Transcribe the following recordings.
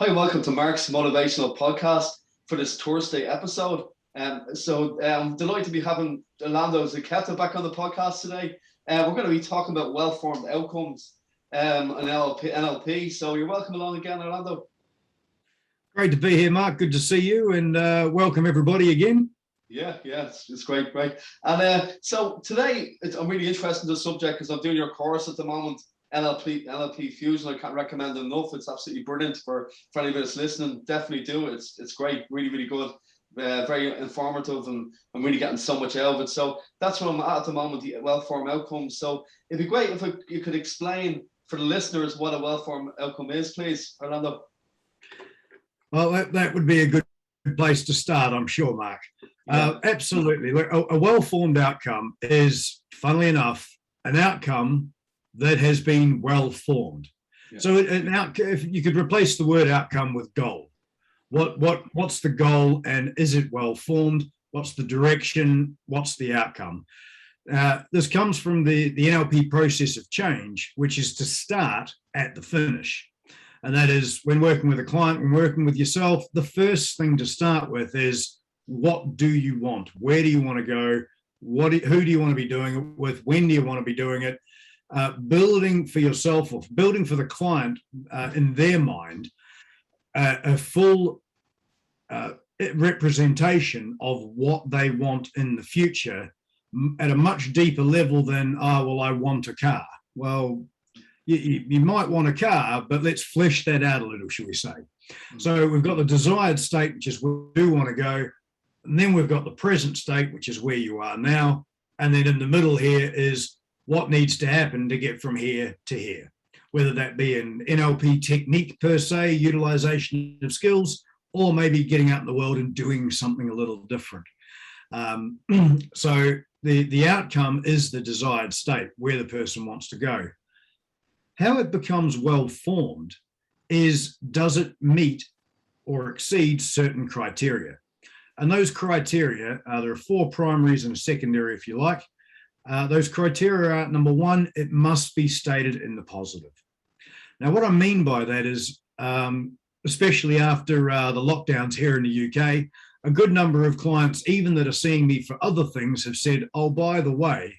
Hi, welcome to Mark's Motivational Podcast for this Thursday episode. I'm delighted to be having Orlando Zucchetto back on the podcast today. We're going to be talking about well-formed outcomes and NLP. So you're welcome along again, Orlando. Great to be here, Mark. Good to see you, and welcome everybody again. Yeah, it's great. And so today, I'm really interested in the subject because I'm doing your course at the moment, NLP Fusion. I can't recommend it enough. It's absolutely brilliant for anybody that's listening. Definitely do it. It's great, really good, very informative, and I'm really getting so much out of it. So that's where I'm at the moment, the well-formed outcomes. So it'd be great if you could explain for the listeners what a well-formed outcome is, please, Orlando. Well, that would be a good place to start, I'm sure, Mark. Yeah. Absolutely. A well-formed outcome is, funnily enough, an outcome that has been well-formed. Yeah. So if you could replace the word outcome with goal. What's the goal, and is it well-formed? What's the direction? What's the outcome? This comes from the NLP process of change, which is to start at the finish. And that is, when working with a client, when working with yourself, the first thing to start with is, what do you want? Where do you want to go? Who do you want to be doing it with? When do you want to be doing it? Building for yourself or building for the client in their mind a full representation of what they want in the future at a much deeper level than, I want a car. Well, you might want a car, but let's flesh that out a little, shall we say. Mm-hmm. So we've got the desired state, which is where we do want to go. And then we've got the present state, which is where you are now. And then in the middle here is what needs to happen to get from here to here, whether that be an NLP technique per se, utilization of skills, or maybe getting out in the world and doing something a little different. So the outcome is the desired state, where the person wants to go. How it becomes well-formed is, does it meet or exceed certain criteria? And those criteria, there are four primaries and a secondary, if you like. Those criteria are, number one, it must be stated in the positive. Now, what I mean by that is, especially after the lockdowns here in the UK, a good number of clients, even that are seeing me for other things, have said, oh, by the way,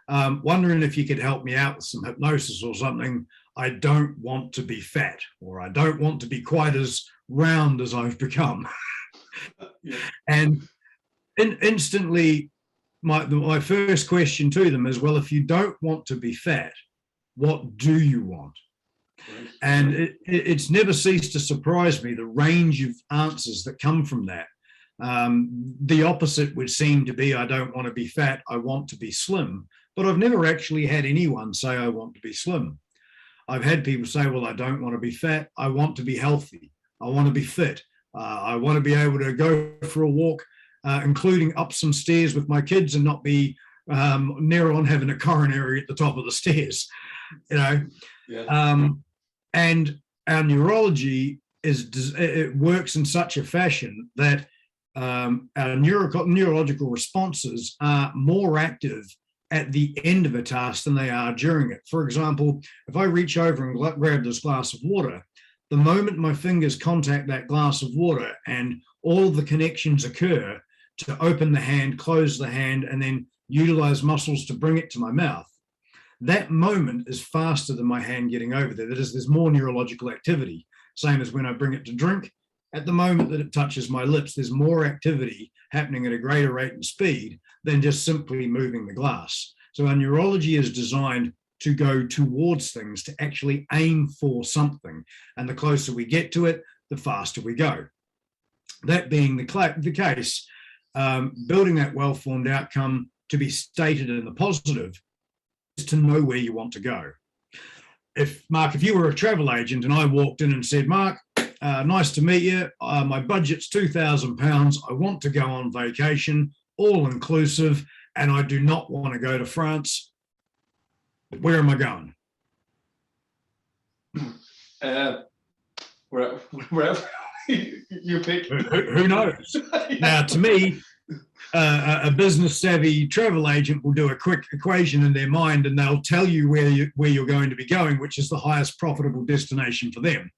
wondering if you could help me out with some hypnosis or something. I don't want to be fat, or I don't want to be quite as round as I've become. Yeah. And instantly, my first question to them is, well, if you don't want to be fat, what do you want? Right. And it's never ceased to surprise me, the range of answers that come from that. The opposite would seem to be, I don't want to be fat, I want to be slim. But I've never actually had anyone say, I want to be slim. I've had people say, well, I don't want to be fat, I want to be healthy, I want to be fit. I want to be able to go for a walk, including up some stairs with my kids, and not be near on having a coronary at the top of the stairs, you know. Yeah. And our neurology it works in such a fashion that our neurological responses are more active at the end of a task than they are during it. For example, if I reach over and grab this glass of water, the moment my fingers contact that glass of water and all of the connections occur to open the hand, close the hand, and then utilize muscles to bring it to my mouth, that moment is faster than my hand getting over there. That is, there's more neurological activity. Same as when I bring it to drink. At the moment that it touches my lips, there's more activity happening at a greater rate and speed than just simply moving the glass. So our neurology is designed to go towards things, to actually aim for something. And the closer we get to it, the faster we go. That being the case, building that well-formed outcome to be stated in the positive is to know where you want to go. Mark, if you were a travel agent and I walked in and said, Mark, nice to meet you, my budget's £2,000, I want to go on vacation, all inclusive, and I do not want to go to France, where am I going? Wherever you pick. Who knows? Now, to me, A business savvy travel agent will do a quick equation in their mind and they'll tell you where you're going to be going, which is the highest profitable destination for them.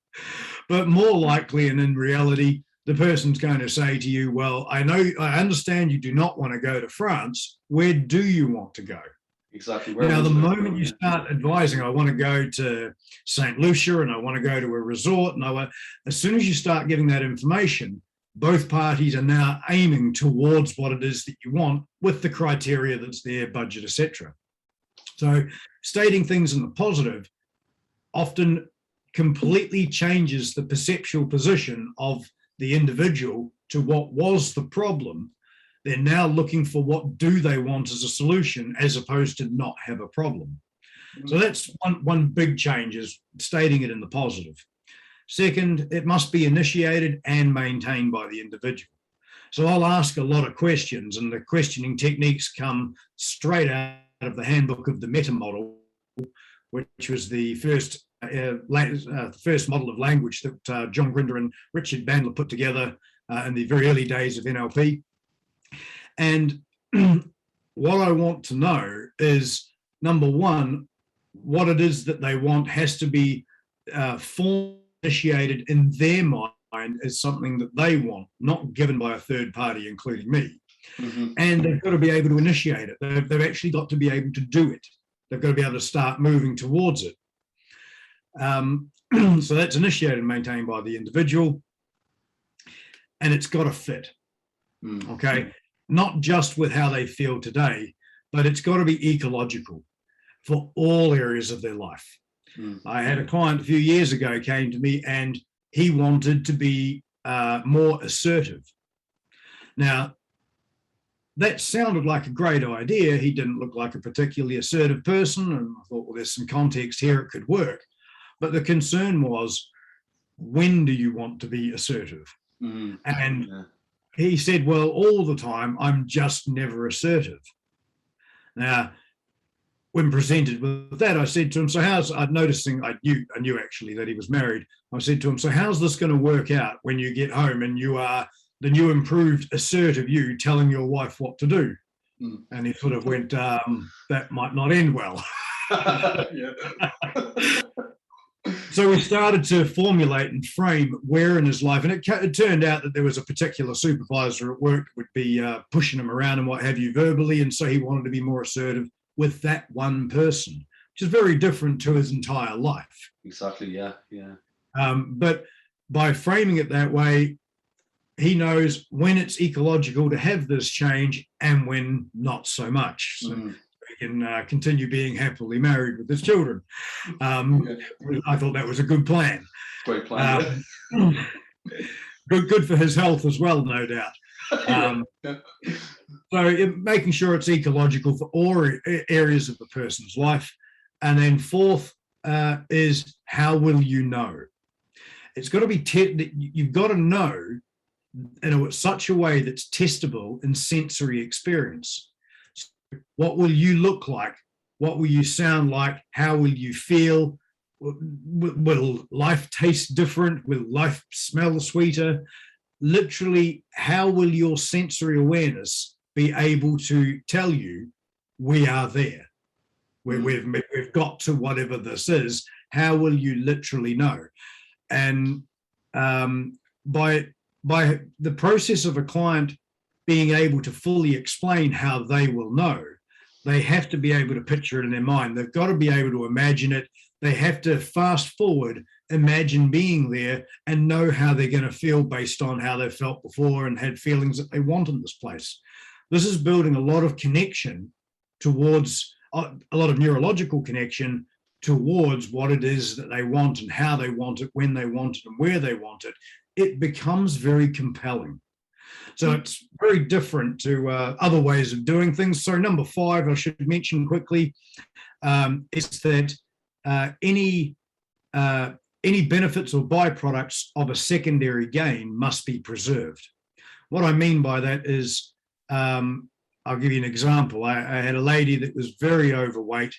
But more likely, and in reality, the person's going to say to you, well, I understand you do not want to go to France. Where do you want to go? Exactly. Now, the moment you start advising, I want to go to St. Lucia and I want to go to a resort, and as soon as you start giving that information, both parties are now aiming towards what it is that you want with the criteria that's there, budget, etc. So stating things in the positive often completely changes the perceptual position of the individual to what was the problem. They're now looking for what do they want as a solution as opposed to not have a problem. So that's one big change, is stating it in the positive. Second, it must be initiated and maintained by the individual. So I'll ask a lot of questions, and the questioning techniques come straight out of the handbook of the meta model, which was the first model of language that John Grinder and Richard Bandler put together in the very early days of NLP. And what I want to know is, number one, what it is that they want has to be initiated in their mind as something that they want, not given by a third party, including me. Mm-hmm. And they've got to be able to initiate it. They've actually got to be able to do it. They've got to be able to start moving towards it. So that's initiated and maintained by the individual, and it's got to fit. Okay, not just with how they feel today, but it's got to be ecological for all areas of their life. I had a client a few years ago came to me and he wanted to be more assertive. Now, that sounded like a great idea. He didn't look like a particularly assertive person, and I thought, well, there's some context here, it could work. But the concern was, when do you want to be assertive? And he said, well, all the time, I'm just never assertive. Now, when presented with that, I said to him, so I'm noticing, I knew actually that he was married. I said to him, so how's this going to work out when you get home and you are the new improved assertive you telling your wife what to do? And he sort of went, that might not end well. So we started to formulate and frame where in his life, and it turned out that there was a particular supervisor at work that would be pushing him around and what have you verbally, and so he wanted to be more assertive with that one person, which is very different to his entire life. Exactly, yeah. But by framing it that way, he knows when it's ecological to have this change and when not so much. So he can continue being happily married with his children. I thought that was a good plan. Great plan. Good for his health as well, no doubt. So making sure it's ecological for all areas of the person's life. And then fourth is, how will you know? It's got to be, you've got to know in such a way that's testable in sensory experience. So what will you look like? What will you sound like? How will you feel? Will life taste different? Will life smell sweeter? Literally, how will your sensory awareness be able to tell you we are there? We've got to whatever this is. How will you literally know? And by the process of a client being able to fully explain how they will know, they have to be able to picture it in their mind. They've got to be able to imagine it. They have to fast forward, imagine being there, and know how they're going to feel based on how they felt before and had feelings that they want in this place. This is building a lot of connection towards, a lot of neurological connection towards what it is that they want and how they want it, when they want it, and where they want it. It becomes very compelling. So it's very different to other ways of doing things. So number 5, I should mention quickly, is that any benefits or byproducts of a secondary gain must be preserved. What I mean by that is, I'll give you an example. I had a lady that was very overweight,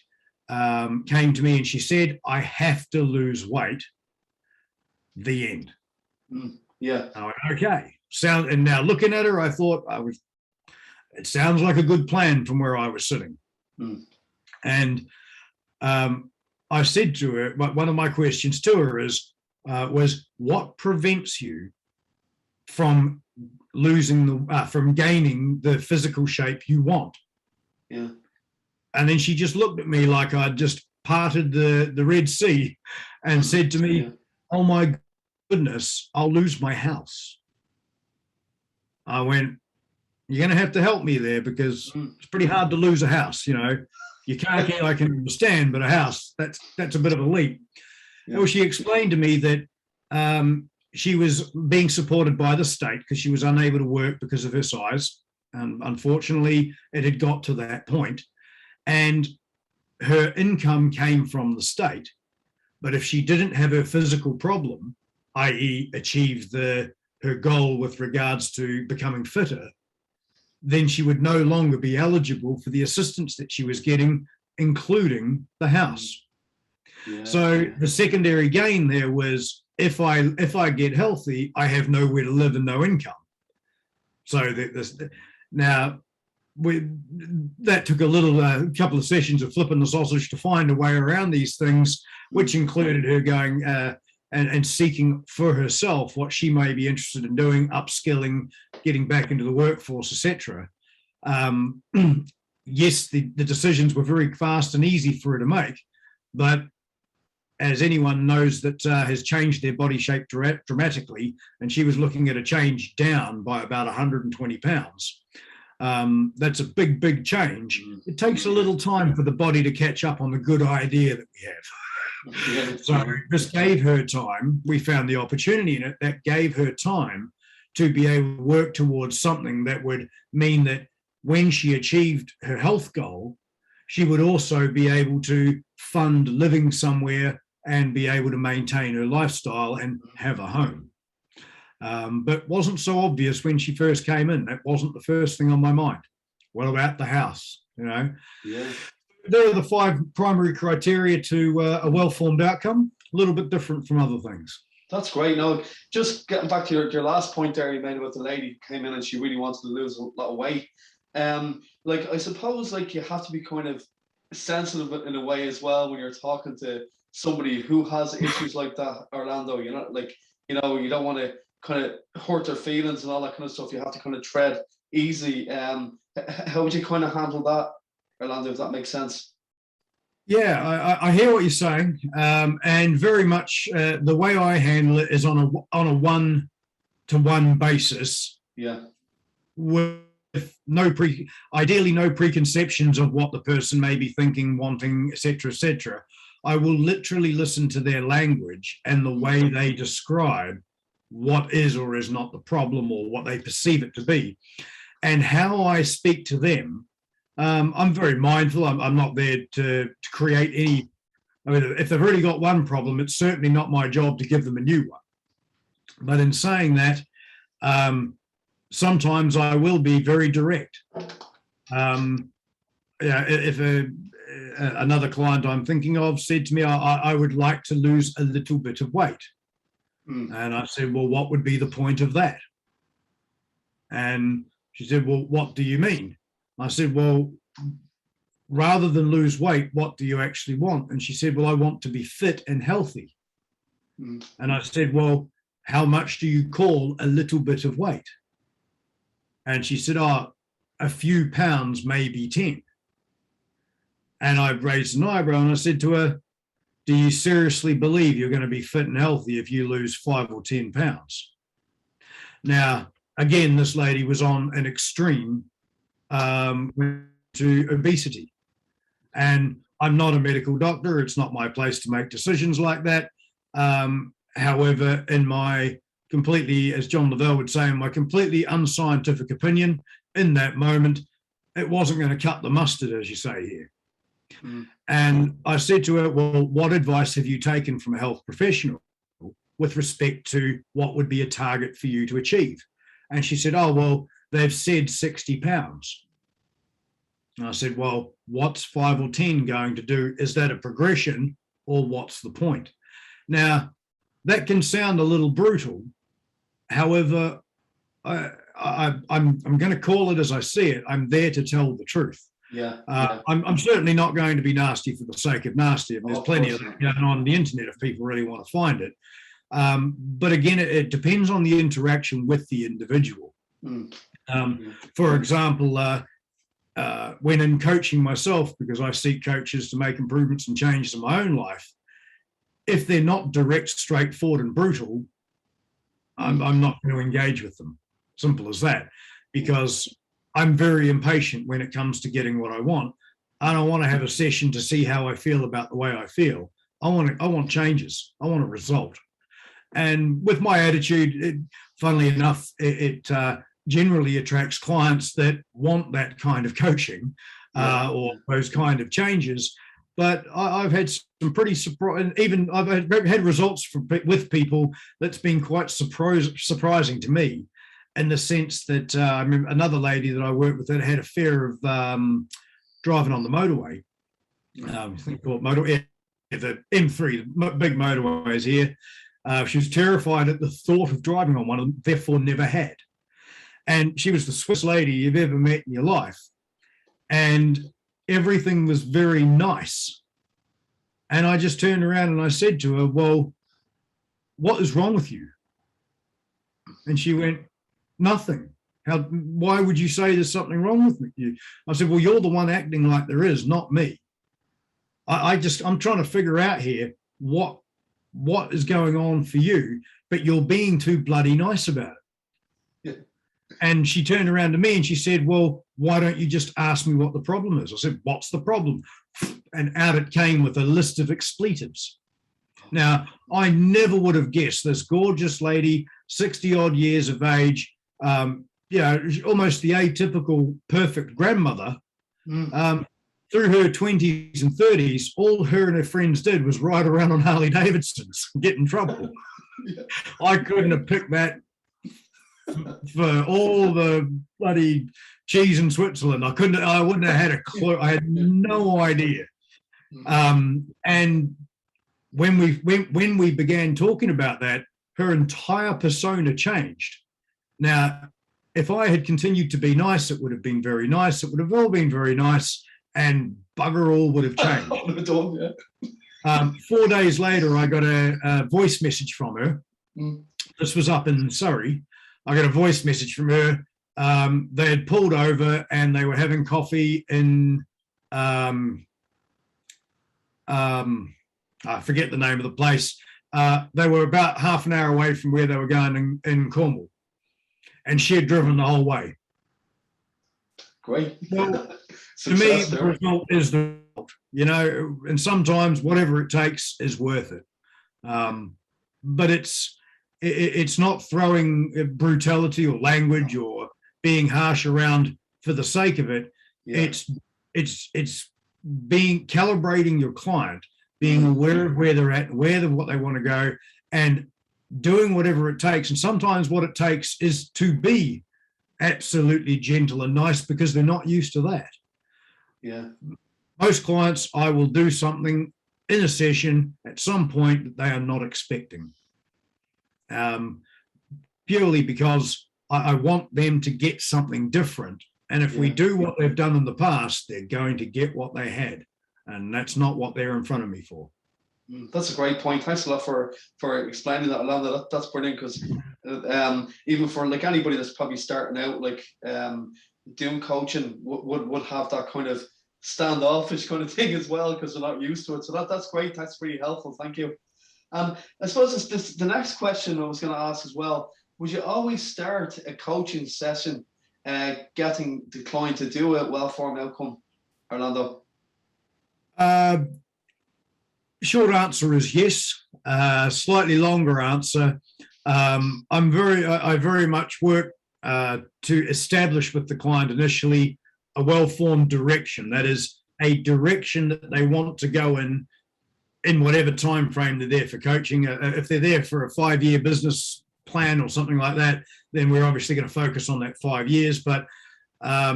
came to me and she said, I have to lose weight. The end. Yeah. I went, okay. And now looking at her, I thought I was It sounds like a good plan from where I was sitting. Mm. And I said to her, one of my questions to her was what prevents you from from gaining the physical shape you want? Yeah. And then she just looked at me like I'd just parted the Red Sea and said to me, oh my goodness, I'll lose my house. I went, you're going to have to help me there, because it's pretty hard to lose a house. Your car key I can understand, but a house, that's a bit of a leap. Yeah. Well, she explained to me that she was being supported by the state because she was unable to work because of her size. And unfortunately, it had got to that point. And her income came from the state. But if she didn't have her physical problem, i.e. achieve her goal with regards to becoming fitter, then she would no longer be eligible for the assistance that she was getting, including the house. Yeah. So the secondary gain there was, if I get healthy, I have nowhere to live and no income. So that took a couple of sessions of flipping the sausage to find a way around these things, which included her going and seeking for herself what she may be interested in doing, upskilling, getting back into the workforce, etc. Yes, the decisions were very fast and easy for her to make, but as anyone knows that has changed their body shape dramatically, and she was looking at a change down by about 120 pounds. That's a big, big change. It takes a little time for the body to catch up on the good idea that we have. So this gave her time. We found the opportunity in it that gave her time to be able to work towards something that would mean that when she achieved her health goal, she would also be able to fund living somewhere and be able to maintain her lifestyle and have a home. But wasn't so obvious when she first came in. That wasn't the first thing on my mind. What about the house? Yeah. There are the 5 primary criteria to a well-formed outcome. A little bit different from other things. That's great. Now, just getting back to your last point there you made about the lady who came in and she really wanted to lose a lot of weight. I suppose you have to be kind of sensitive in a way as well when you're talking to somebody who has issues like that, Orlando. You don't want to kind of hurt their feelings and all that kind of stuff. You have to kind of tread easy. How would you kind of handle that, Orlando, if that makes sense? Yeah, I hear what you're saying, and very much the way I handle it is on a one-to-one basis. Yeah. With ideally no preconceptions of what the person may be thinking, wanting, etc., etc. I will literally listen to their language and the way they describe what is or is not the problem or what they perceive it to be, and how I speak to them. I'm very mindful. I'm not there to create any. I mean, if they've already got one problem, it's certainly not my job to give them a new one. But in saying that, sometimes I will be very direct. If another client I'm thinking of said to me, I would like to lose a little bit of weight. And I said, well, what would be the point of that? And she said, well, what do you mean? I said, well, rather than lose weight, what do you actually want? And she said, well, I want to be fit and healthy. And I said, well, how much do you call a little bit of weight? And she said, oh, a few pounds, maybe 10. And I raised an eyebrow and I said to her, do you seriously believe you're going to be fit and healthy if you lose 5 or 10 pounds? Now, again, this lady was on an extreme to obesity. And I'm not a medical doctor. It's not my place to make decisions like that. However, in my completely, as John Lavelle would say, in my completely unscientific opinion, in that moment, it wasn't going to cut the mustard, as you say here. And I said to her, well, what advice have you taken from a health professional with respect to what would be a target for you to achieve? And she said, oh, well, they've said 60 pounds. And I said, well, what's 5 or 10 going to do? Is that a progression or what's the point? Now, that can sound a little brutal. However, I'm going to call it as I see it. I'm there to tell the truth. Yeah. I'm certainly not going to be nasty for the sake of nasty. And there's plenty of that going on the internet if people really want to find it. But again, it depends on the interaction with the individual. For example, when in coaching myself, because I seek coaches to make improvements and changes in my own life, if they're not direct, straightforward, and brutal, I'm not going to engage with them. Simple as that. Because I'm very impatient when it comes to getting what I want. I don't want to have a session to see how I feel about the way I feel. I want changes. I want a result. And with my attitude, funnily enough, it generally attracts clients that want that kind of coaching or those kind of changes. But I've had some pretty surprising, even I've had results with people that's been quite surprising to me, in the sense that I remember another lady that I worked with that had a fear of driving on the motorway. I think called motorway, the M3, the big motorways here. She was terrified at the thought of driving on one of them, therefore never had. And she was the Swiss lady you've ever met in your life. And everything was very nice. And I just turned around and I said to her, well, what is wrong with you? And she went, nothing. Why would you say there's something wrong with you? I said, well, you're the one acting like there is, not me. I'm trying to figure out here what is going on for you, but you're being too bloody nice about it. Yeah. And she turned around to me and she said, well, why don't you just ask me what the problem is? I said, what's the problem? And out it came with a list of expletives. Now, I never would have guessed this gorgeous lady, 60 odd years of age, almost the atypical perfect grandmother, through her 20s and 30s, all her and her friends did was ride around on Harley Davidsons and get in trouble. Yeah. I couldn't have picked that for all the bloody cheese in Switzerland. I wouldn't have had a clue. I had no idea. And when we began talking about that, her entire persona changed. Now, if I had continued to be nice, it would have been very nice. It would have all been very nice, and bugger all would have changed. 4 days later, I got a voice message from her. This was up in Surrey. I got a voice message from her. They had pulled over and they were having coffee in, I forget the name of the place. They were about half an hour away from where they were going in Cornwall. And she had driven the whole way. Great. Well, to me, the result is the result, and sometimes whatever it takes is worth it. But it's not throwing brutality or language or being harsh around for the sake of it. Yeah. It's being calibrating your client, being aware of where they're at, what they want to go, and doing whatever it takes. And sometimes what it takes is to be absolutely gentle and nice because they're not used to that. Yeah. Most clients, I will do something in a session at some point that they are not expecting. Purely because I want them to get something different. And if we do what they've done in the past, they're going to get what they had. And that's not what they're in front of me for. That's a great point. Thanks a lot for explaining that, Orlando. That's brilliant, because even for like anybody that's probably starting out, like doing coaching would have that kind of standoffish kind of thing as well, because they're not used to it. So that's great. That's really helpful. Thank you. I suppose the next question I was going to ask as well, would you always start a coaching session getting the client to do a well-formed outcome, Orlando? Short answer is yes. Slightly longer answer. I very much work to establish with the client initially a well-formed direction. That is a direction that they want to go in whatever time frame they're there for coaching. If they're there for a 5-year business plan or something like that, then we're obviously going to focus on that 5 years. But I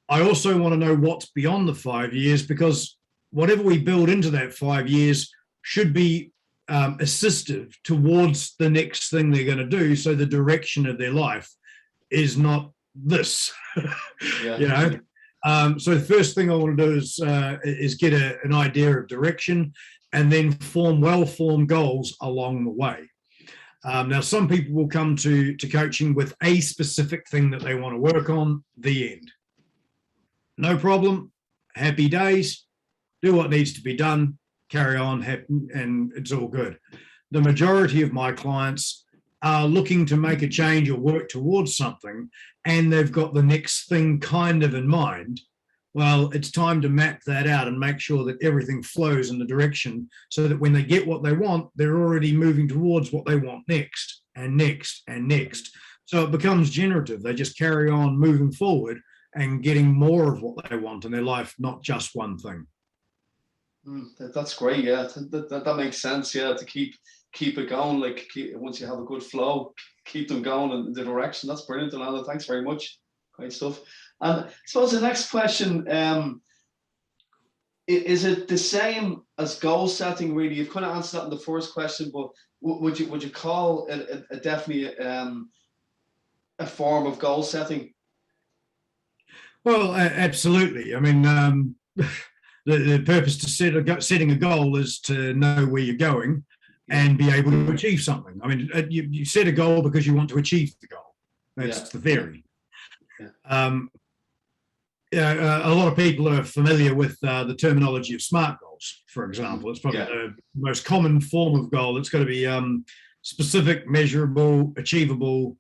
also want to know what's beyond the 5 years, because whatever we build into that 5 years should be assistive towards the next thing they're going to do. So the direction of their life is not this. Yeah. You know. So the first thing I want to do is get an idea of direction, and then form well-formed goals along the way. Now, some people will come to coaching with a specific thing that they want to work on. The end. No problem. Happy days. Do what needs to be done. Carry on, and it's all good. The majority of my clients are looking to make a change or work towards something, and they've got the next thing kind of in mind. Well, it's time to map that out and make sure that everything flows in the direction, so that when they get what they want, they're already moving towards what they want next and next and next. So it becomes generative. They just carry on moving forward and getting more of what they want in their life, not just one thing. That's great. Yeah, that makes sense. Yeah, to keep it going. Like, once you have a good flow, keep them going in the direction. That's brilliant, Orlando. Thanks very much. Great stuff. And I suppose the next question, is it the same as goal setting? Really, you've kind of answered that in the first question, but would you call it definitely a form of goal setting? Well, absolutely. I mean, the purpose to setting a goal is to know where you're going and be able to achieve something. I mean, you set a goal because you want to achieve the goal. That's the theory. A lot of people are familiar with the terminology of SMART goals, for example. It's probably the most common form of goal. It's got to be specific, measurable, achievable,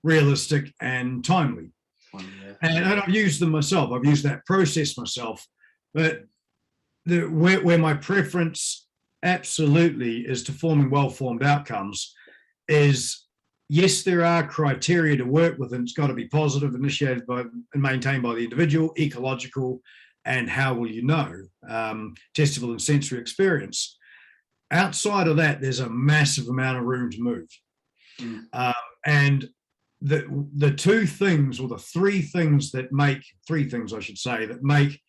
realistic, and timely. And I've used them myself. I've used that process myself. But where my preference absolutely is to forming well-formed outcomes is, yes, there are criteria to work with, and it's got to be positive, initiated by and maintained by the individual, ecological, and how will you know, testable and sensory experience. Outside of that, there's a massive amount of room to move. And the two things, or the three things I should say, that make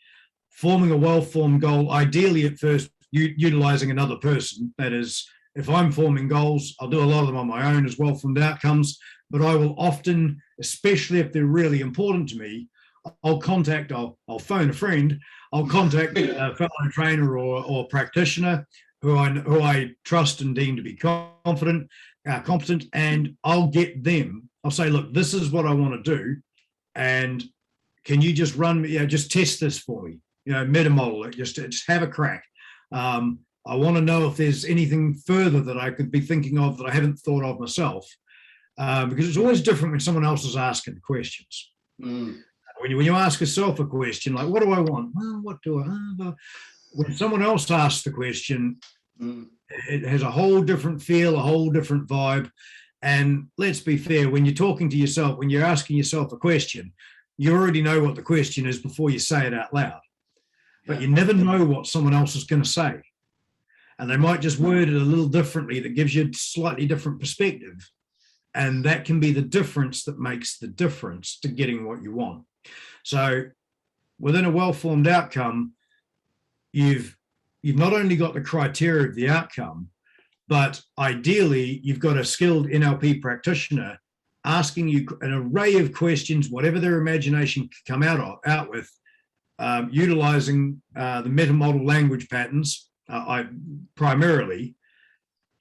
forming a well-formed goal, ideally at first utilizing another person. That is, if I'm forming goals, I'll do a lot of them on my own as well-formed outcomes, but I will often, especially if they're really important to me, I'll phone a friend, I'll contact a fellow trainer or practitioner who I trust and deem to be competent, and I'll get them. I'll say, look, this is what I want to do, and can you just just test this for me? Meta-model it, just have a crack. I want to know if there's anything further that I could be thinking of that I haven't thought of myself, because it's always different when someone else is asking questions. When you ask yourself a question like, what do I want? Well, what do I? When someone else asks the question, it has a whole different feel, a whole different vibe. And let's be fair, when you're talking to yourself, when you're asking yourself a question, you already know what the question is before you say it out loud. But you never know what someone else is going to say. And they might just word it a little differently that gives you a slightly different perspective. And that can be the difference that makes the difference to getting what you want. So within a well-formed outcome, you've not only got the criteria of the outcome, but ideally you've got a skilled NLP practitioner asking you an array of questions, whatever their imagination can come out with, utilizing the meta-model language patterns, primarily,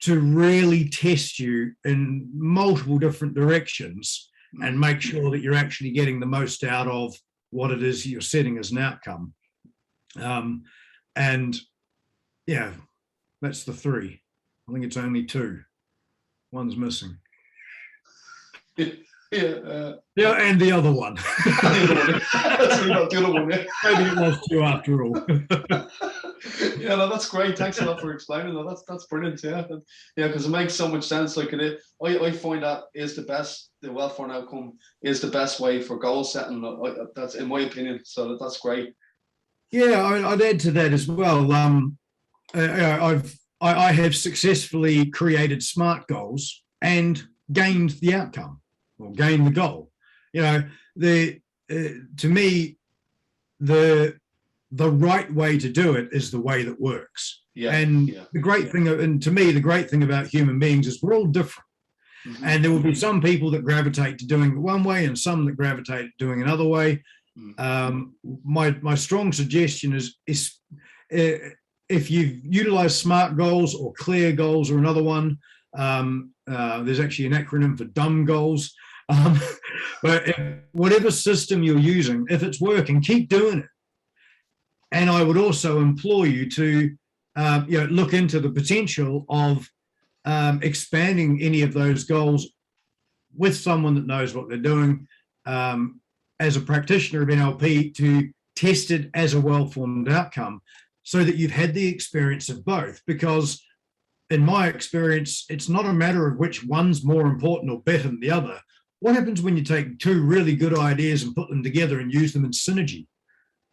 to really test you in multiple different directions and make sure that you're actually getting the most out of what it is you're setting as an outcome. And yeah, that's the three. I think it's only two. One's missing. Yeah, and the other one. That's the other one. Yeah. Maybe it was two after all. Yeah, no, that's great. Thanks a lot for explaining that. That's brilliant. Yeah, because it makes so much sense. Like I find that is the well-formed outcome is the best way for goal setting. That's in my opinion. So that's great. Yeah, I'd add to that as well. I have successfully created SMART goals and gained the outcome or gained the goal. To me, the right way to do it is the way that works. The great thing, and to me, the great thing about human beings is we're all different. And there will be some people that gravitate to doing it one way and some that gravitate to doing another way. My strong suggestion is if you utilize SMART goals or CLEAR goals or another one, there's actually an acronym for dumb goals. But whatever system you're using, if it's working, keep doing it. And I would also implore you to look into the potential of expanding any of those goals with someone that knows what they're doing, as a practitioner of NLP, to test it as a well-formed outcome so that you've had the experience of both. Because in my experience, it's not a matter of which one's more important or better than the other. What happens when you take two really good ideas and put them together and use them in synergy?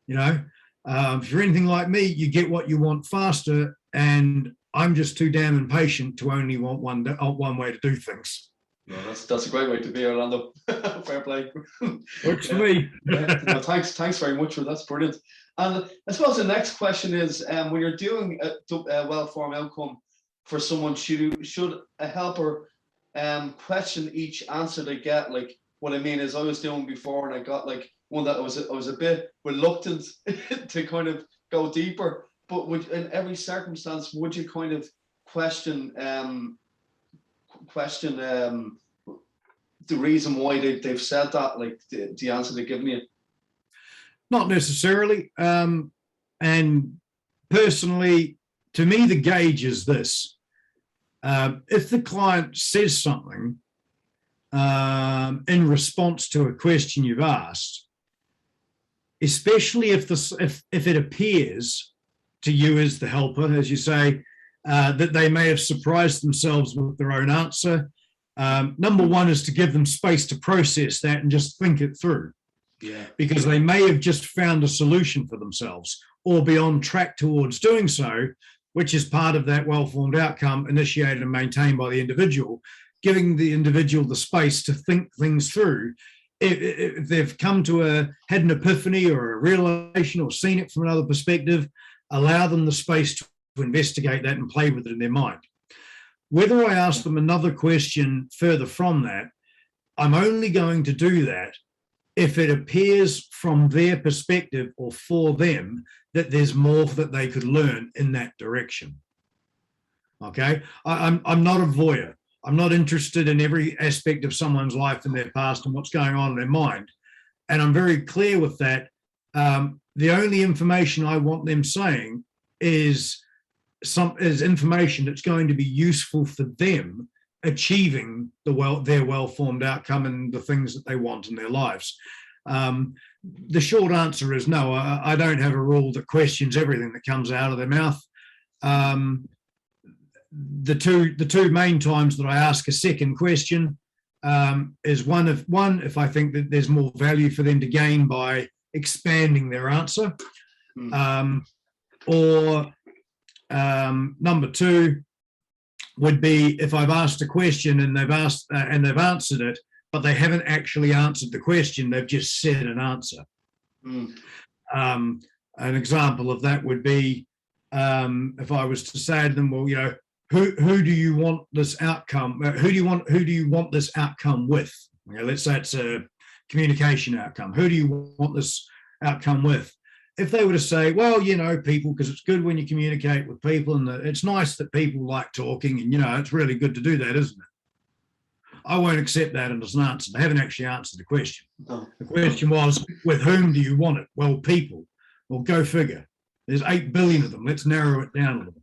If you're anything like me, you get what you want faster, and I'm just too damn impatient to only want one way to do things. Yeah, that's a great way to be, Orlando. Fair play. Works for me. No, thanks very much for that. That's brilliant. And I suppose the next question is, when you're doing a well-formed outcome for someone, should a helper question each answer they get? Like, what I mean is, I was doing before, and I got like one that I was a bit reluctant to kind of go deeper. But in every circumstance, would you kind of question the reason why they've said that, like the answer they've given you? Not necessarily. And personally, to me, the gauge is this. If the client says something in response to a question you've asked, especially if it appears to you as the helper, as you say, that they may have surprised themselves with their own answer, number one is to give them space to process that and just think it through. Yeah. Because they may have just found a solution for themselves or be on track towards doing so, which is part of that well-formed outcome initiated and maintained by the individual, giving the individual the space to think things through. If they've had an epiphany or a realization or seen it from another perspective, allow them the space to investigate that and play with it in their mind. Whether I ask them another question further from that, I'm only going to do that if it appears from their perspective or for them that there's more that they could learn in that direction. Okay, I'm not a voyeur. I'm not interested in every aspect of someone's life in their past and what's going on in their mind. And I'm very clear with that. The only information I want them saying is information that's going to be useful for them achieving their well-formed outcome and the things that they want in their lives. The short answer is no. I don't have a rule that questions everything that comes out of their mouth. The two main times that I ask a second question is one if I think that there's more value for them to gain by expanding their answer, or number two would be if I've asked a question and they've answered it, but they haven't actually answered the question, they've just said an answer. An example of that would be if I was to say to them, well, who do you want this outcome? Who do you want this outcome with? Let's say it's a communication outcome. Who do you want this outcome with? If they were to say, well, people, because it's good when you communicate with people, and it's nice that people like talking, and it's really good to do that, isn't it? I won't accept that as an answer. They haven't actually answered the question. No. The question was, with whom do you want it? Well, people. Well, go figure. There's 8 billion of them. Let's narrow it down a little.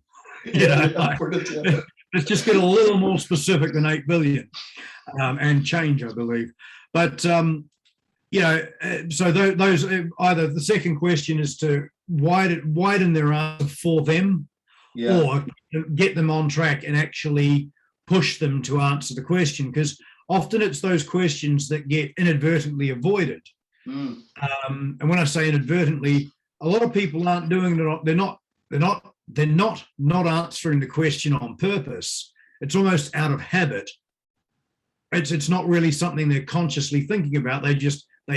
Let's just get a little more specific than 8 billion and change, I believe. But so those either the second question is to widen their answer for them, or get them on track and actually push them to answer the question, because often it's those questions that get inadvertently avoided. And when I say inadvertently, a lot of people aren't doing it. They're not answering the question on purpose. It's almost out of habit. It's not really something they're consciously thinking about. They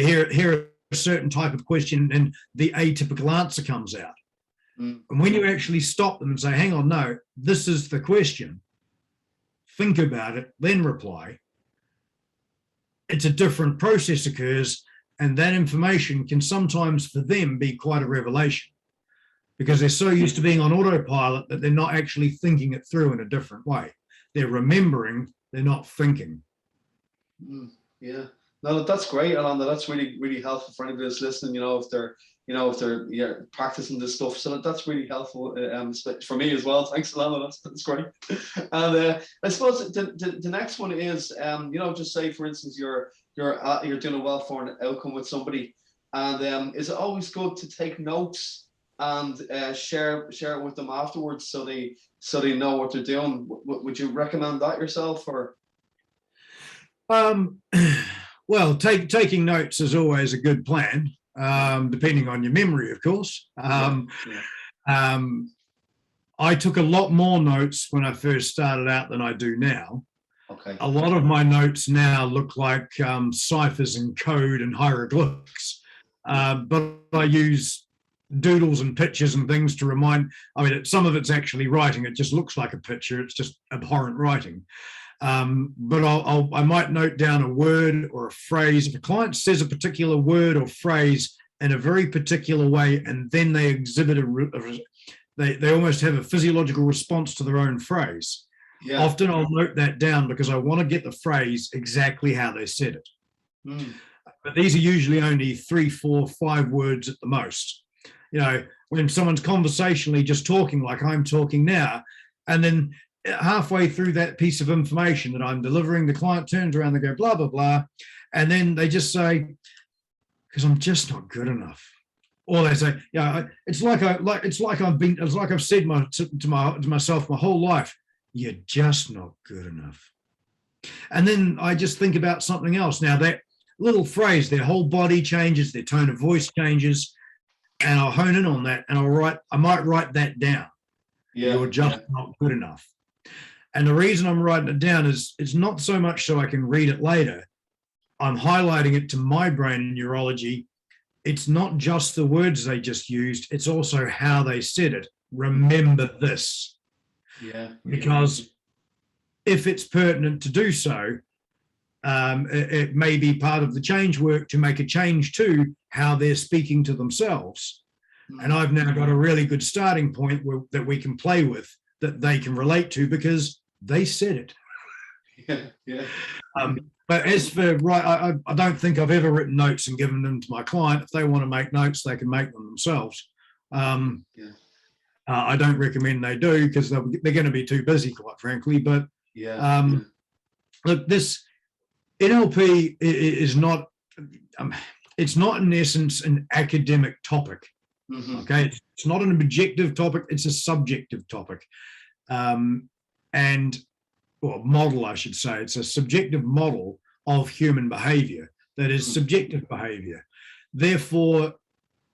hear a certain type of question and the atypical answer comes out. And when you actually stop them and say, hang on, no, this is the question, think about it, then reply, it's a different process occurs, and that information can sometimes for them be quite a revelation, because they're so used to being on autopilot that they're not actually thinking it through in a different way. They're remembering, they're not thinking. Yeah, no, that's great, Orlando. That's really, really helpful for anybody that's listening. If they're practicing this stuff, so that's really helpful for me as well. Thanks, Orlando. That's great. And I suppose the next one is, just say for instance you're doing a well-formed outcome with somebody, and is it always good to take notes and share it with them afterwards, so they know what they're doing? Would you recommend that yourself, or? Well, taking notes is always a good plan, depending on your memory, of course. I took a lot more notes when I first started out than I do now. Okay. A lot of my notes now look like ciphers and code and hieroglyphics, but I use doodles and pictures and things to remind. I mean, some of it's actually writing. It just looks like a picture. It's just abhorrent writing. But I might note down a word or a phrase. If a client says a particular word or phrase in a very particular way, and then they exhibit they almost have a physiological response to their own phrase. Yeah. Often I'll note that down because I want to get the phrase exactly how they said it. But these are usually only 3, 4, 5 words at the most. When someone's conversationally just talking like I'm talking now, and then halfway through that piece of information that I'm delivering, the client turns around, they go blah blah blah, and then they just say, "Because I'm just not good enough," or they say, "Yeah, it's like I've said to myself my whole life, you're just not good enough." And then I just think about something else. Now that little phrase, their whole body changes, their tone of voice changes, and I'll hone in on that, and I might write that down. Yeah, you're just not good enough. And the reason I'm writing it down is it's not so much so I can read it later. I'm highlighting it to my brain and neurology. It's not just the words they just used, it's also how they said it. Remember this. Yeah. Because if it's pertinent to do so, it may be part of the change work to make a change to how they're speaking to themselves. And I've now got a really good starting point that we can play with, that they can relate to because they said it. Yeah. But as for I don't think I've ever written notes and given them to my client. If they want to make notes, they can make them themselves. I don't recommend they do because they're going to be too busy, quite frankly. But look, this NLP is not. It's not in essence an academic topic. Okay, it's not an objective topic. It's a subjective topic. Model, I should say. It's a subjective model of human behavior that is subjective behavior. Therefore,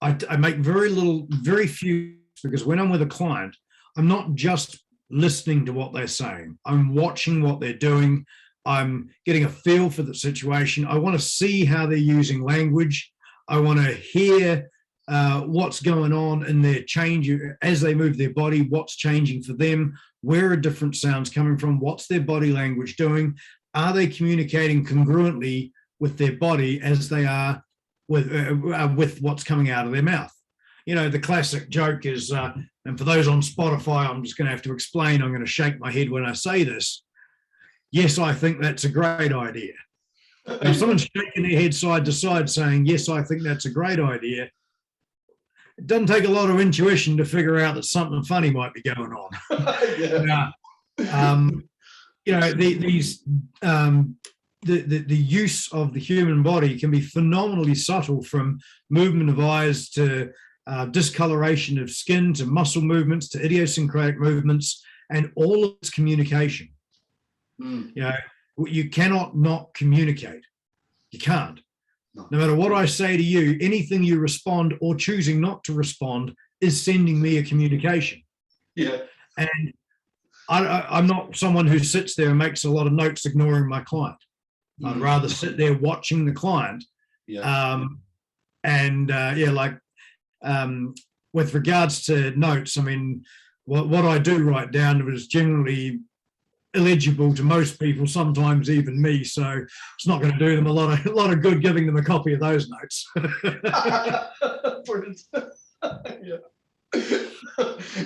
I make very few, because when I'm with a client, I'm not just listening to what they're saying. I'm watching what they're doing. I'm getting a feel for the situation. I want to see how they're using language. I want to hear what's going on in their change as they move their body, what's changing for them, where are different sounds coming from, what's their body language doing, are they communicating congruently with their body as they are with what's coming out of their mouth. The classic joke is, and for those on Spotify, I'm just going to have to explain, I'm going to shake my head when I say this. Yes, I think that's a great idea. If someone's shaking their head side to side saying, yes, I think that's a great idea, it doesn't take a lot of intuition to figure out that something funny might be going on. The use of the human body can be phenomenally subtle, from movement of eyes to discoloration of skin to muscle movements to idiosyncratic movements, and all of its communication. You cannot not communicate. You can't. No matter what I say to you, anything you respond or choosing not to respond is sending me a communication. Yeah. And I'm not someone who sits there and makes a lot of notes ignoring my client. I'd rather sit there watching the client. Yeah. With regards to notes, I mean, what I do write down is generally illegible to most people, sometimes even me. So it's not going to do them a lot of good giving them a copy of those notes. Brilliant. Yeah.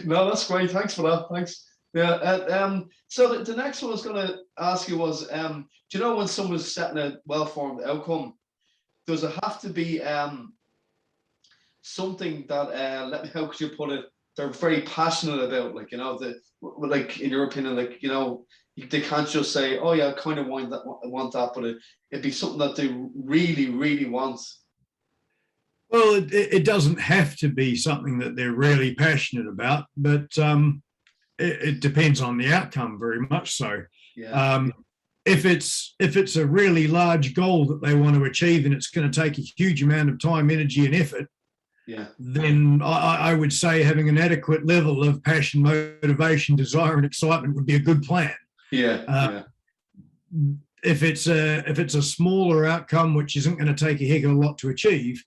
No, that's great. Thanks for that. Thanks. Yeah. So the next one I was going to ask you was, do you know when someone's setting a well-formed outcome, does it have to be something that how could you put it? They're very passionate about, like, you know, like in your opinion, like, you know, they can't just say, oh yeah, I kind of want that, but it'd be something that they really, really want. Well, it doesn't have to be something that they're really passionate about, but it depends on the outcome very much so. Yeah. If it's a really large goal that they want to achieve and it's going to take a huge amount of time, energy, and effort, Yeah. then I would say having an adequate level of passion, motivation, desire, and excitement would be a good plan. Yeah. If it's a smaller outcome which isn't going to take a heck of a lot to achieve,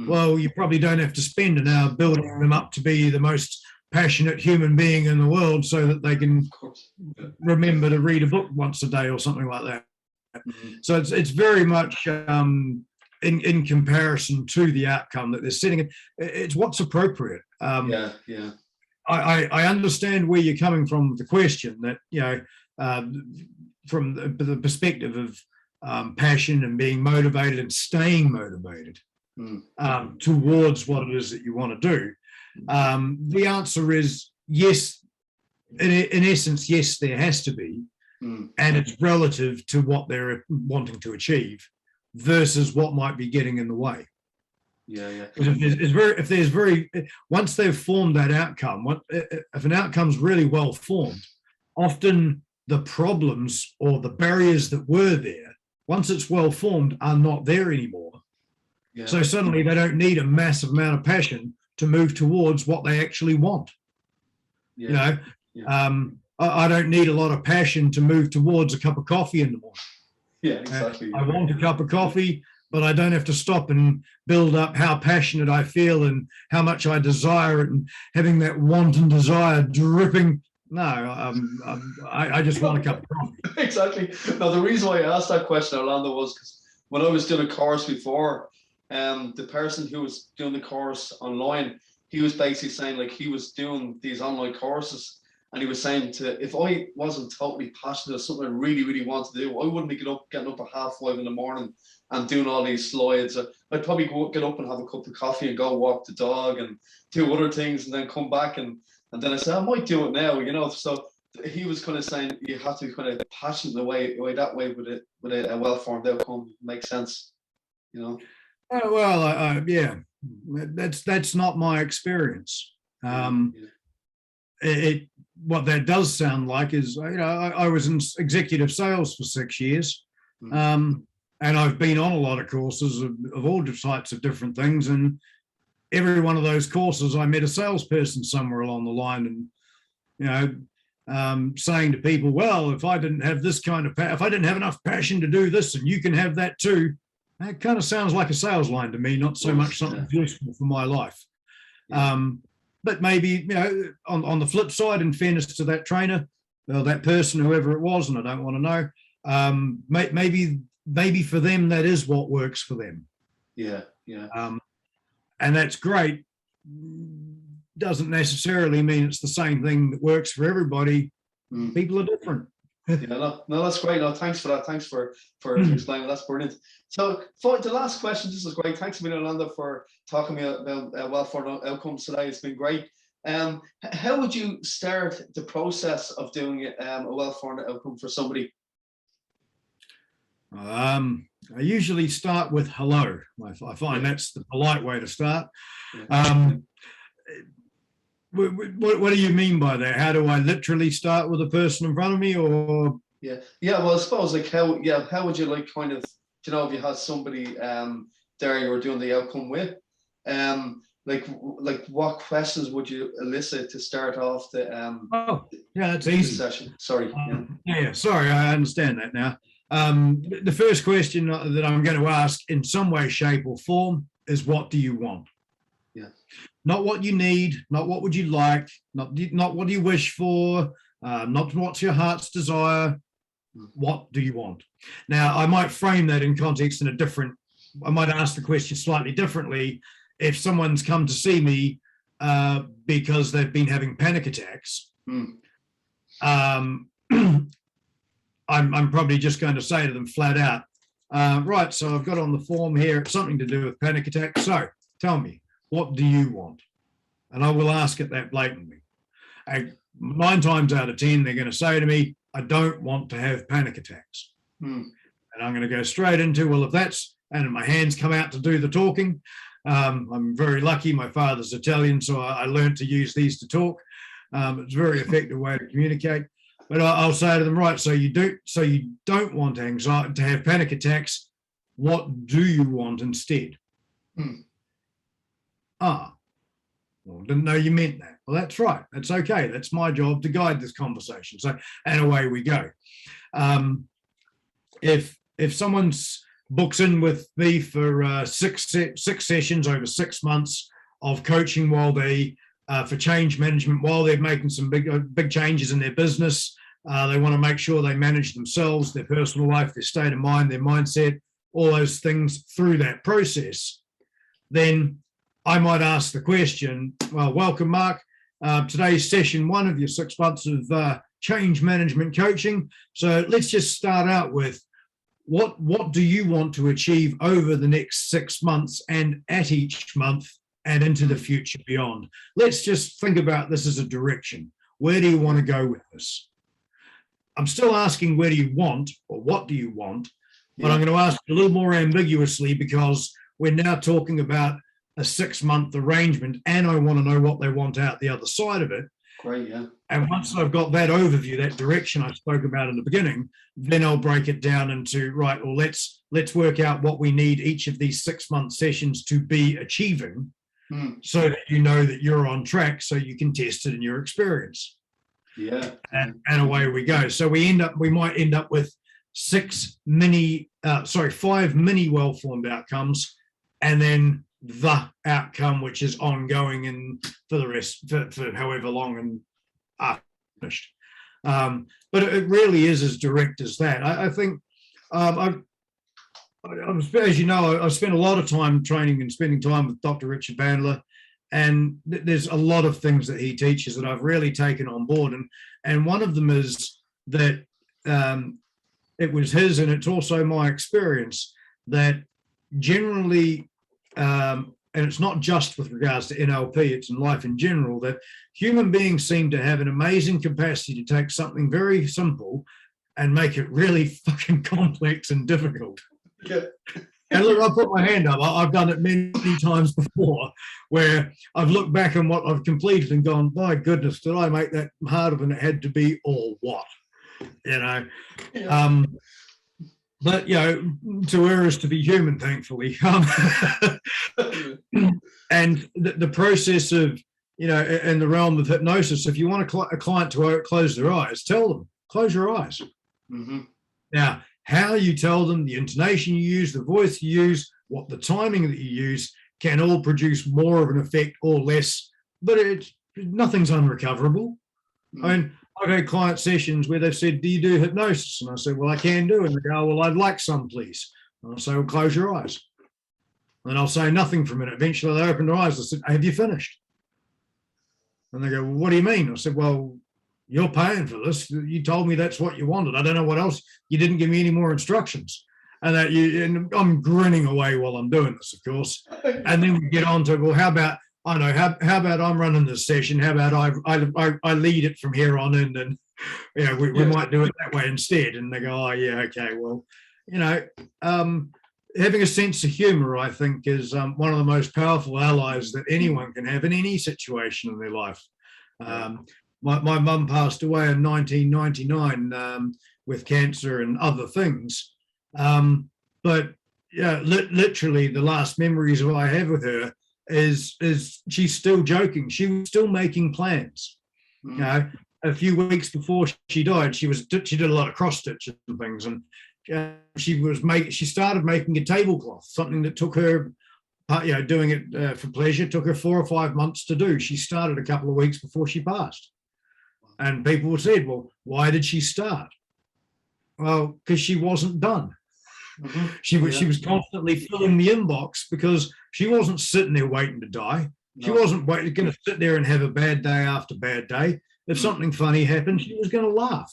well, you probably don't have to spend an hour building them up to be the most passionate human being in the world so that they can remember to read a book once a day or something like that. So it's very much in comparison to the outcome that they're setting. It's what's appropriate. Yeah. I understand where you're coming from with the question, that, you know, from the perspective of passion and being motivated and staying motivated towards what it is that you want to do. The answer is yes. In essence, yes, there has to be, and it's relative to what they're wanting to achieve versus what might be getting in the way. Yeah. If there's very once they've formed that outcome, if an outcome's really well formed, often the problems or the barriers that were there, once it's well formed, are not there anymore. Yeah. So suddenly they don't need a massive amount of passion to move towards what they actually want. Yeah. You know, yeah. I don't need a lot of passion to move towards a cup of coffee in the morning. Yeah, exactly. I want a cup of coffee, but I don't have to stop and build up how passionate I feel and how much I desire it, and having that want and desire dripping. No, I just want a cup of coffee. Exactly. Now, the reason why I asked that question, Orlando, was because when I was doing a course before, the person who was doing the course online, he was basically saying, like, he was doing these online courses, and he was saying if I wasn't totally passionate about something I really, really want to do, I wouldn't be getting up at 5:30 in the morning and doing all these slides. I'd probably get up and have a cup of coffee and go walk the dog and do other things, and then come back and then I said, I might do it now, you know. So he was kind of saying you have to be kind of passionate the way with a well-formed outcome. Makes sense, you know. Well, yeah, that's not my experience. What that does sound like is, you know, I was in executive sales for 6 years, and I've been on a lot of courses of all types of different things, and every one of those courses I met a salesperson somewhere along the line, and, you know, saying to people, well, if I didn't have this kind of if I didn't have enough passion to do this, and you can have that too. That kind of sounds like a sales line to me, not so much something useful for my life. But maybe, you know, on the flip side, in fairness to that trainer, or that person, whoever it was, and I don't want to know, maybe for them that is what works for them. Yeah. And that's great. Doesn't necessarily mean it's the same thing that works for everybody. People are different. Yeah, no, that's great. No, thanks for that. Thanks for explaining. That's brilliant. So for the last question, this is great. Thanks a million, Orlando, for talking to me about well-formed outcomes today. It's been great. How would you start the process of doing a well-formed outcome for somebody? I usually start with hello. I find that's the polite way to start. What do you mean by that? How do I literally start with a person in front of me, or? Yeah. Well, I suppose, like, how would you, like, kind of, you know, if you had somebody there you were doing the outcome with, like what questions would you elicit to start off the that's easy session? Sorry. Sorry, I understand that now. The first question that I'm going to ask in some way, shape, or form is, what do you want? Yeah. Not what you need, not what would you like, not what do you wish for, not what's your heart's desire. What do you want? Now, I might frame that in context in a different, I might ask the question slightly differently. If someone's come to see me because they've been having panic attacks, I'm probably just going to say to them flat out, right, so I've got on the form here, it's something to do with panic attacks. So tell me, what do you want? And I will ask it that blatantly. And 9 times out of 10, they're going to say to me, I don't want to have panic attacks. And I'm going to go straight into, well, if that's, and my hands come out to do the talking. I'm very lucky. My father's Italian, so I learned to use these to talk. It's a very effective way to communicate. But I'll say to them, right, so you don't want anxiety to have panic attacks. What do you want instead? Well, didn't know you meant that. Well, that's right. That's okay. That's my job to guide this conversation. So, and away we go. If someone's books in with me for six sessions over 6 months of coaching while they for change management, while they're making some big changes in their business, they want to make sure they manage themselves, their personal life, their state of mind, their mindset, all those things through that process, then I might ask the question, well, welcome, Mark. Today's session 1 of your 6 months of change management coaching. So let's just start out with what do you want to achieve over the next 6 months and at each month and into the future beyond? Let's just think about this as a direction. Where do you want to go with this? I'm still asking where do you want or what do you want, but I'm going to ask a little more ambiguously because we're now talking about a 6-month arrangement and I want to know what they want out the other side of it. Great, yeah. And once I've got that overview, that direction I spoke about in the beginning, then I'll break it down into, right, well, let's work out what we need each of these 6-month sessions to be achieving so that you know that you're on track so you can test it in your experience. Yeah. And away we go. So we might end up with 5 mini well-formed outcomes and then the outcome, which is ongoing and for the rest, for however long and are finished. But it really is as direct as that. I think, as you know, I've spent a lot of time training and spending time with Dr. Richard Bandler, and there's a lot of things that he teaches that I've really taken on board. And one of them is that it was his, and it's also my experience, that generally, and it's not just with regards to NLP, it's in life in general, that human beings seem to have an amazing capacity to take something very simple and make it really fucking complex and difficult. Yeah. And look, I put my hand up. I've done it many times before where I've looked back on what I've completed and gone, my goodness, did I make that harder than it had to be or what? You know? Yeah. But, you know, to err is to be human, thankfully. And the process of, you know, in the realm of hypnosis, if you want a client to close their eyes, tell them, close your eyes. Now, how you tell them, the intonation you use, the voice you use, what the timing that you use can all produce more of an effect or less, but nothing's unrecoverable. I mean, I've had client sessions where they've said, do you do hypnosis? And I said, well, I can do. And they go, well, I'd like some, please. And I'll say, well, close your eyes. And I'll say nothing for a minute. Eventually they open their eyes. I said, have you finished? And they go, well, what do you mean? I said, well, you're paying for this. You told me that's what you wanted. I don't know what else. You didn't give me any more instructions. And I'm grinning away while I'm doing this, of course. And then we get on to, well, how about I'm running this session? How about I lead it from here on in, and you know, we might do it that way instead. And they go, oh yeah, okay, well, you know, having a sense of humor, I think, is one of the most powerful allies that anyone can have in any situation in their life. My mum passed away in 1999 with cancer and other things, but yeah, literally the last memories I have with her is she's still joking. She was still making plans. You know, a few weeks before she died, she did a lot of cross stitches and things, and she started making a tablecloth, something that took her, you know, doing it for pleasure, took her 4 or 5 months to do. She started a couple of weeks before she passed. And people said, well, why did she start? Well, because she wasn't done. She was constantly filling the inbox because she wasn't sitting there waiting to die. She wasn't going to sit there and have a bad day after bad day. If something funny happened, she was going to laugh.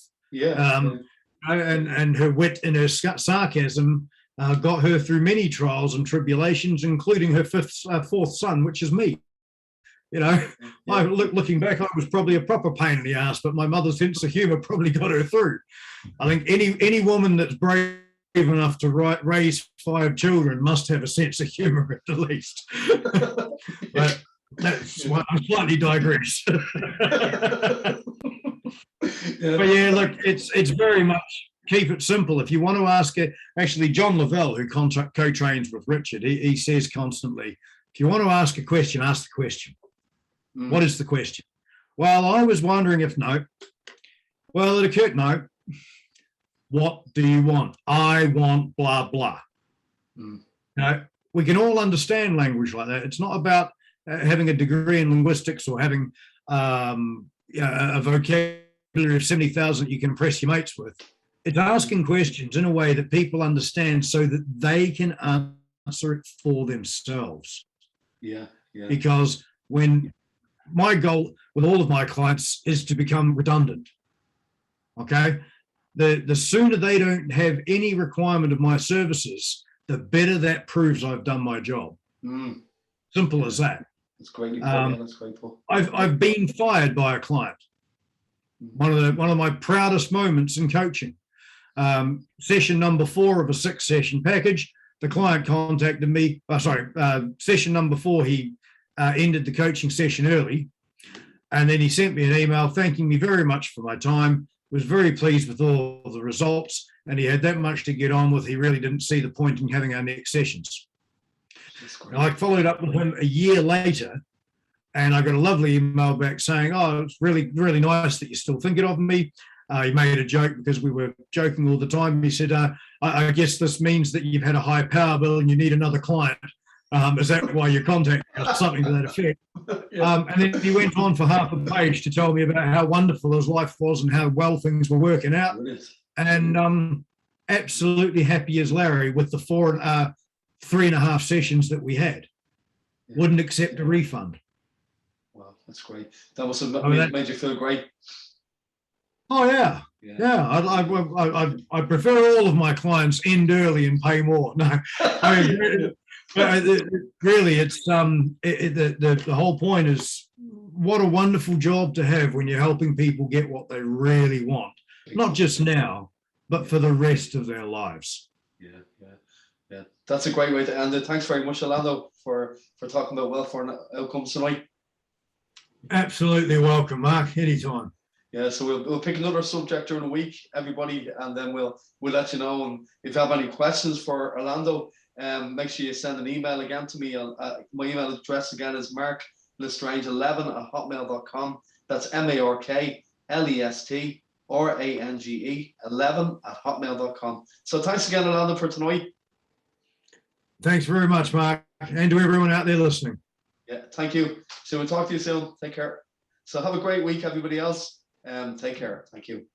And her wit and her sarcasm got her through many trials and tribulations, including her fourth son, which is me. You know, looking back, I was probably a proper pain in the ass, but my mother's sense of humor probably got her through. I think any woman that's brave enough to raise 5 children must have a sense of humor at the least. But that's why I slightly digress. But yeah, look, it's very much keep it simple. If you want to ask it, actually, John Lavelle, who co-trains with Richard, he says constantly, if you want to ask a question, ask the question. What is the question? Well, I was wondering if no. Well, it occurred no. What do you want? I want blah, blah. Now, we can all understand language like that. It's not about having a degree in linguistics or having a vocabulary of 70,000 you can impress your mates with. It's asking questions in a way that people understand so that they can answer it for themselves. Because when my goal with all of my clients is to become redundant, okay? The sooner they don't have any requirement of my services, the better that proves I've done my job. Simple as that. That's great. That's grateful. I've been fired by a client. One of my proudest moments in coaching. Session number 4 of a 6-session package. The client contacted me. Session number 4, he ended the coaching session early, and then he sent me an email thanking me very much for my time. Was very pleased with all of the results, and he had that much to get on with. He really didn't see the point in having our next sessions. I followed up with him a year later, and I got a lovely email back saying, oh, it's really, really nice that you're still thinking of me. He made a joke because we were joking all the time. He said, I guess this means that you've had a high power bill and you need another client. Is that why you're contacting us? Something to that effect. And then he went on for half a page to tell me about how wonderful his life was and how well things were working out. And absolutely happy as Larry with the 3.5 sessions that we had. Wouldn't accept a refund. Wow, that's great. That must have made you feel great. Oh yeah. I prefer all of my clients end early and pay more. No, I mean, really, it's the whole point is what a wonderful job to have when you're helping people get what they really want, not just now, but for the rest of their lives. Yeah. That's a great way to end it. Thanks very much, Orlando, for talking about welfare outcomes tonight. Absolutely welcome, Mark. Anytime. Yeah, so we'll pick another subject during the week, everybody, and then we'll let you know. And if you have any questions for Orlando, make sure you send an email again to me. My email address again is marklestrange11@hotmail.com. That's MarklestRange11@hotmail.com. So thanks again, Orlando, for tonight. Thanks very much, Mark, and to everyone out there listening. Yeah, thank you. So we'll talk to you soon. Take care. So have a great week, everybody else. Take care. Thank you.